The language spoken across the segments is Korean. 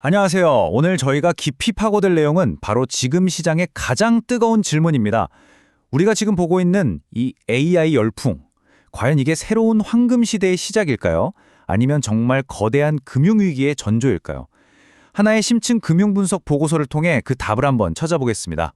안녕하세요. 오늘 저희가 깊이 파고들 내용은 바로 지금 시장의 가장 뜨거운 질문입니다. 우리가 지금 보고 있는 이 AI 열풍, 과연 이게 새로운 황금 시대의 시작일까요? 아니면 정말 거대한 금융위기의 전조일까요? 하나의 심층 금융분석 보고서를 통해 그 답을 한번 찾아보겠습니다.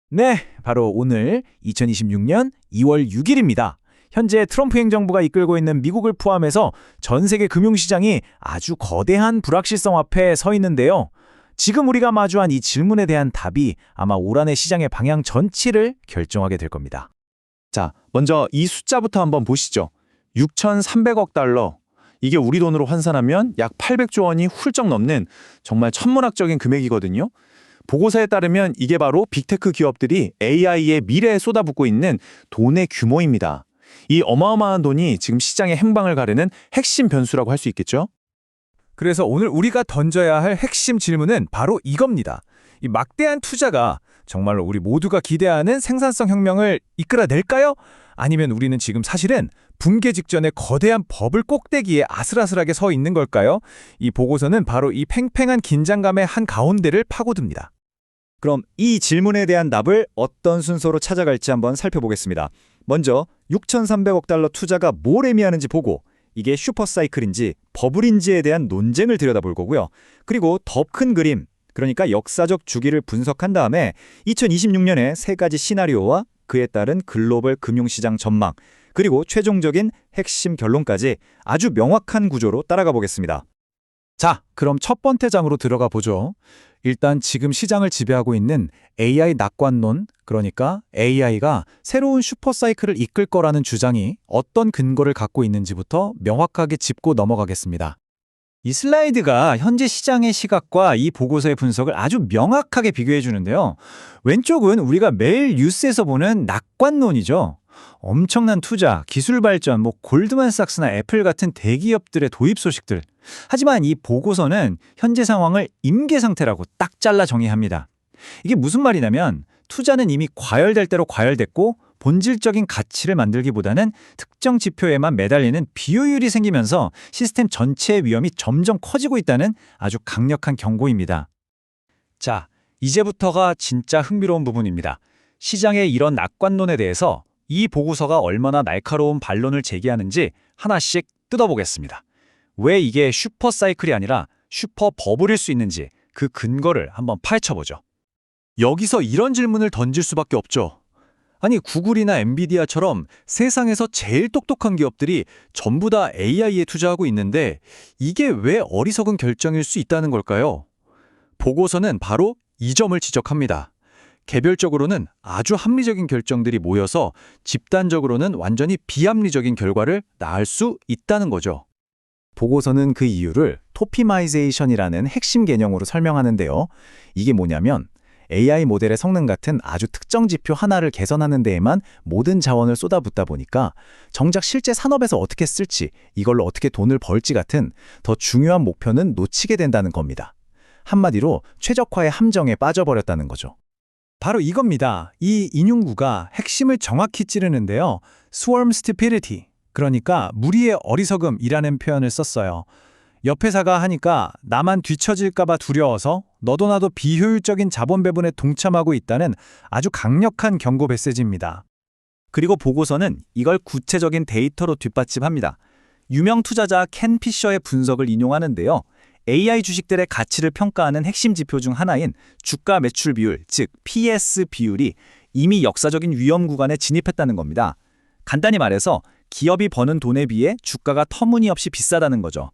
네, 바로 오늘 2026년 2월 6일입니다. 현재 트럼프 행정부가 이끌고 있는 미국을 포함해서 전 세계 금융시장이 아주 거대한 불확실성 앞에 서 있는데요. 지금 우리가 마주한 이 질문에 대한 답이 아마 올 한해 시장의 방향 전체를 결정하게 될 겁니다. 자, 먼저 이 숫자부터 한번 보시죠. 6,300억 달러. 이게 우리 돈으로 환산하면 약 800조 원이 훌쩍 넘는 정말 천문학적인 금액이거든요. 보고서에 따르면 이게 바로 빅테크 기업들이 AI의 미래에 쏟아붓고 있는 돈의 규모입니다. 이 어마어마한 돈이 지금 시장의 행방을 가르는 핵심 변수라고 할 수 있겠죠? 그래서 오늘 우리가 던져야 할 핵심 질문은 바로 이겁니다. 이 막대한 투자가 정말로 우리 모두가 기대하는 생산성 혁명을 이끌어낼까요? 아니면 우리는 지금 사실은 붕괴 직전의 거대한 버블 꼭대기에 아슬아슬하게 서 있는 걸까요? 이 보고서는 바로 이 팽팽한 긴장감의 한가운데를 파고듭니다. 그럼 이 질문에 대한 답을 어떤 순서로 찾아갈지 한번 살펴보겠습니다. 먼저 6,300억 달러 투자가 뭘 의미하는지 보고 이게 슈퍼사이클인지 버블인지에 대한 논쟁을 들여다볼 거고요. 그리고 더 큰 그림, 그러니까 역사적 주기를 분석한 다음에 2026년의 세 가지 시나리오와 그에 따른 글로벌 금융시장 전망, 그리고 최종적인 핵심 결론까지 아주 명확한 구조로 따라가 보겠습니다. 자, 그럼 첫 번째 장으로 들어가 보죠. 일단 지금 시장을 지배하고 있는 AI 낙관론, 그러니까 AI가 새로운 슈퍼사이클을 이끌 거라는 주장이 어떤 근거를 갖고 있는지부터 명확하게 짚고 넘어가겠습니다. 이 슬라이드가 현재 시장의 시각과 이 보고서의 분석을 아주 명확하게 비교해 주는데요. 왼쪽은 우리가 매일 뉴스에서 보는 낙관론이죠. 엄청난 투자, 기술 발전, 골드만삭스나 애플 같은 대기업들의 도입 소식들. 하지만 이 보고서는 현재 상황을 임계 상태라고 딱 잘라 정의합니다. 이게 무슨 말이냐면 투자는 이미 과열될 대로 과열됐고 본질적인 가치를 만들기보다는 특정 지표에만 매달리는 비효율이 생기면서 시스템 전체의 위험이 점점 커지고 있다는 아주 강력한 경고입니다. 자, 이제부터가 진짜 흥미로운 부분입니다. 시장의 이런 낙관론에 대해서 이 보고서가 얼마나 날카로운 반론을 제기하는지 하나씩 뜯어보겠습니다. 왜 이게 슈퍼사이클이 아니라 슈퍼버블일 수 있는지 그 근거를 한번 파헤쳐보죠. 여기서 이런 질문을 던질 수밖에 없죠. 아니, 구글이나 엔비디아처럼 세상에서 제일 똑똑한 기업들이 전부 다 AI에 투자하고 있는데 이게 왜 어리석은 결정일 수 있다는 걸까요? 보고서는 바로 이 점을 지적합니다. 개별적으로는 아주 합리적인 결정들이 모여서 집단적으로는 완전히 비합리적인 결과를 낳을 수 있다는 거죠. 보고서는 그 이유를 토피마이제이션이라는 핵심 개념으로 설명하는데요. 이게 뭐냐면 AI 모델의 성능 같은 아주 특정 지표 하나를 개선하는 데에만 모든 자원을 쏟아붓다 보니까 정작 실제 산업에서 어떻게 쓸지, 이걸로 어떻게 돈을 벌지 같은 더 중요한 목표는 놓치게 된다는 겁니다. 한마디로 최적화의 함정에 빠져버렸다는 거죠. 바로 이겁니다. 이 인용구가 핵심을 정확히 찌르는데요. Swarm stupidity, 그러니까 무리의 어리석음이라는 표현을 썼어요. 옆 회사가 하니까 나만 뒤처질까 봐 두려워서 너도 나도 비효율적인 자본 배분에 동참하고 있다는 아주 강력한 경고 메시지입니다. 그리고 보고서는 이걸 구체적인 데이터로 뒷받침합니다. 유명 투자자 켄 피셔의 분석을 인용하는데요. AI 주식들의 가치를 평가하는 핵심 지표 중 하나인 주가 매출 비율, 즉 PS 비율이 이미 역사적인 위험 구간에 진입했다는 겁니다. 간단히 말해서 기업이 버는 돈에 비해 주가가 터무니없이 비싸다는 거죠.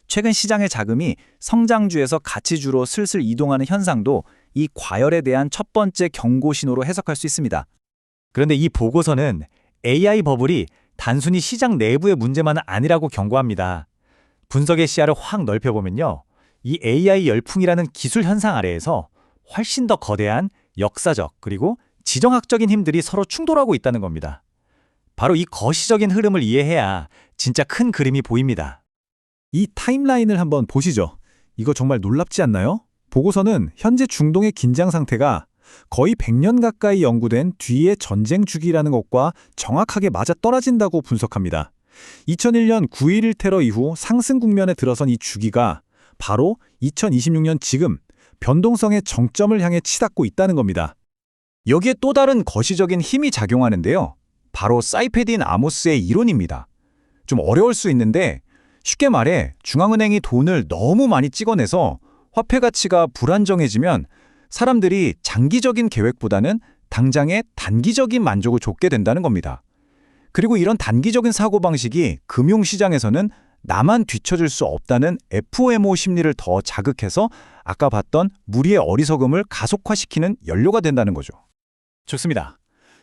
최근 시장의 자금이 성장주에서 가치주로 슬슬 이동하는 현상도 이 과열에 대한 첫 번째 경고 신호로 해석할 수 있습니다. 그런데 이 보고서는 AI 버블이 단순히 시장 내부의 문제만은 아니라고 경고합니다. 분석의 시야를 확 넓혀보면요. 이 AI 열풍이라는 기술 현상 아래에서 훨씬 더 거대한 역사적 그리고 지정학적인 힘들이 서로 충돌하고 있다는 겁니다. 바로 이 거시적인 흐름을 이해해야 진짜 큰 그림이 보입니다. 이 타임라인을 한번 보시죠. 이거 정말 놀랍지 않나요? 보고서는 현재 중동의 긴장 상태가 거의 100년 가까이 연구된 뒤의 전쟁 주기라는 것과 정확하게 맞아떨어진다고 분석합니다. 2001년 9.11 테러 이후 상승 국면에 들어선 이 주기가 바로 2026년 지금 변동성의 정점을 향해 치닫고 있다는 겁니다. 여기에 또 다른 거시적인 힘이 작용하는데요. 바로 사이페딘 아모스의 이론입니다. 좀 어려울 수 있는데 쉽게 말해 중앙은행이 돈을 너무 많이 찍어내서 화폐 가치가 불안정해지면 사람들이 장기적인 계획보다는 당장의 단기적인 만족을 좇게 된다는 겁니다. 그리고 이런 단기적인 사고방식이 금융시장에서는 나만 뒤처질 수 없다는 FOMO 심리를 더 자극해서 아까 봤던 무리의 어리석음을 가속화시키는 연료가 된다는 거죠. 좋습니다.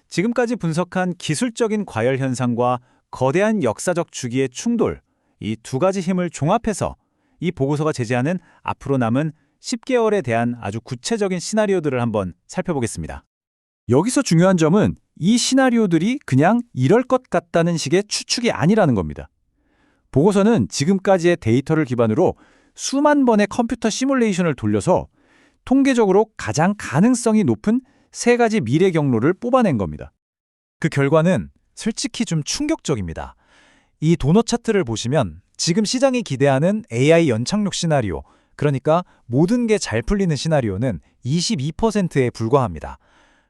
지금까지 분석한 기술적인 과열 현상과 거대한 역사적 주기의 충돌, 이 두 가지 힘을 종합해서 이 보고서가 제시하는 앞으로 남은 10개월에 대한 아주 구체적인 시나리오들을 한번 살펴보겠습니다. 여기서 중요한 점은 이 시나리오들이 그냥 이럴 것 같다는 식의 추측이 아니라는 겁니다. 보고서는 지금까지의 데이터를 기반으로 수만 번의 컴퓨터 시뮬레이션을 돌려서 통계적으로 가장 가능성이 높은 세 가지 미래 경로를 뽑아낸 겁니다. 그 결과는 솔직히 좀 충격적입니다. 이 도넛 차트를 보시면 지금 시장이 기대하는 AI 연착륙 시나리오, 그러니까 모든 게 잘 풀리는 시나리오는 22%에 불과합니다.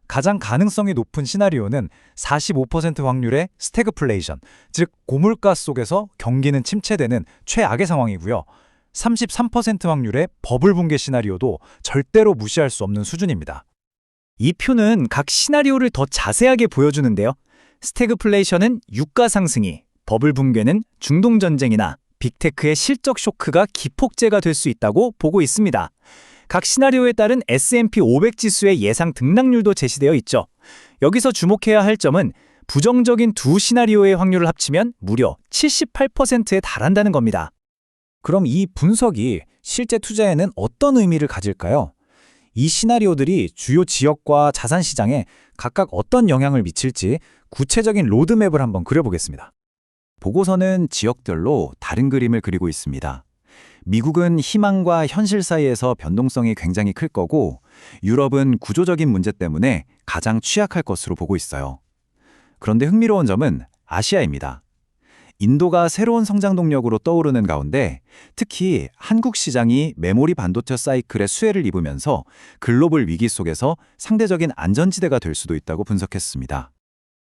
가장 가능성이 높은 시나리오는 45% 확률의 스태그플레이션, 즉 고물가 속에서 경기는 침체되는 최악의 상황이고요. 33% 확률의 버블 붕괴 시나리오도 절대로 무시할 수 없는 수준입니다. 이 표는 각 시나리오를 더 자세하게 보여주는데요. 스태그플레이션은 유가 상승이, 버블 붕괴는 중동 전쟁이나 빅테크의 실적 쇼크가 기폭제가 될 수 있다고 보고 있습니다. 각 시나리오에 따른 S&P 500 지수의 예상 등락률도 제시되어 있죠. 여기서 주목해야 할 점은 부정적인 두 시나리오의 확률을 합치면 무려 78%에 달한다는 겁니다. 그럼 이 분석이 실제 투자에는 어떤 의미를 가질까요? 이 시나리오들이 주요 지역과 자산 시장에 각각 어떤 영향을 미칠지 구체적인 로드맵을 한번 그려보겠습니다. 보고서는 지역별로 다른 그림을 그리고 있습니다. 미국은 희망과 현실 사이에서 변동성이 굉장히 클 거고 유럽은 구조적인 문제 때문에 가장 취약할 것으로 보고 있어요. 그런데 흥미로운 점은 아시아입니다. 인도가 새로운 성장 동력으로 떠오르는 가운데 특히 한국 시장이 메모리 반도체 사이클의 수혜를 입으면서 글로벌 위기 속에서 상대적인 안전지대가 될 수도 있다고 분석했습니다.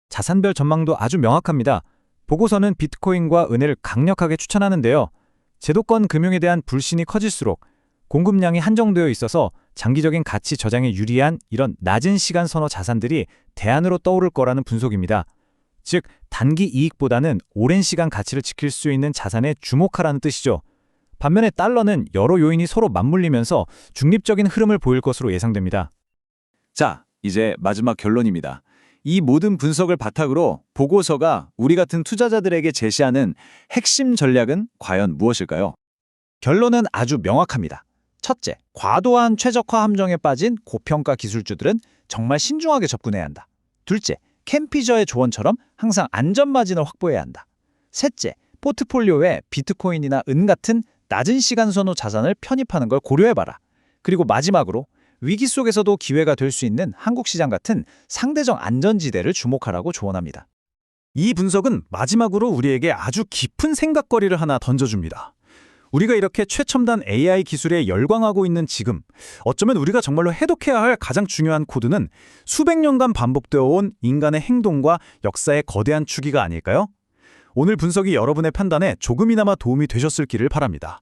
자산별 전망도 아주 명확합니다. 보고서는 비트코인과 은혜를 강력하게 추천하는데요. 제도권 금융에 대한 불신이 커질수록 공급량이 한정되어 있어서 장기적인 가치 저장에 유리한 이런 낮은 시간 선호 자산들이 대안으로 떠오를 거라는 분석입니다. 즉, 단기 이익보다는 오랜 시간 가치를 지킬 수 있는 자산에 주목하라는 뜻이죠. 반면에 달러는 여러 요인이 서로 맞물리면서 중립적인 흐름을 보일 것으로 예상됩니다. 자, 이제 마지막 결론입니다. 이 모든 분석을 바탕으로 보고서가 우리 같은 투자자들에게 제시하는 핵심 전략은 과연 무엇일까요? 결론은 아주 명확합니다. 첫째, 과도한 최적화 함정에 빠진 고평가 기술주들은 정말 신중하게 접근해야 한다. 둘째, 켄 피셔의 조언처럼 항상 안전 마진을 확보해야 한다. 셋째, 포트폴리오에 비트코인이나 은 같은 낮은 시간 선호 자산을 편입하는 걸 고려해봐라. 그리고 마지막으로 위기 속에서도 기회가 될 수 있는 한국 시장 같은 상대적 안전지대를 주목하라고 조언합니다. 이 분석은 마지막으로 우리에게 아주 깊은 생각거리를 하나 던져줍니다. 우리가 이렇게 최첨단 AI 기술에 열광하고 있는 지금, 어쩌면 우리가 정말로 해독해야 할 가장 중요한 코드는 수백 년간 반복되어 온 인간의 행동과 역사의 거대한 추기가 아닐까요? 오늘 분석이 여러분의 판단에 조금이나마 도움이 되셨을기를 바랍니다.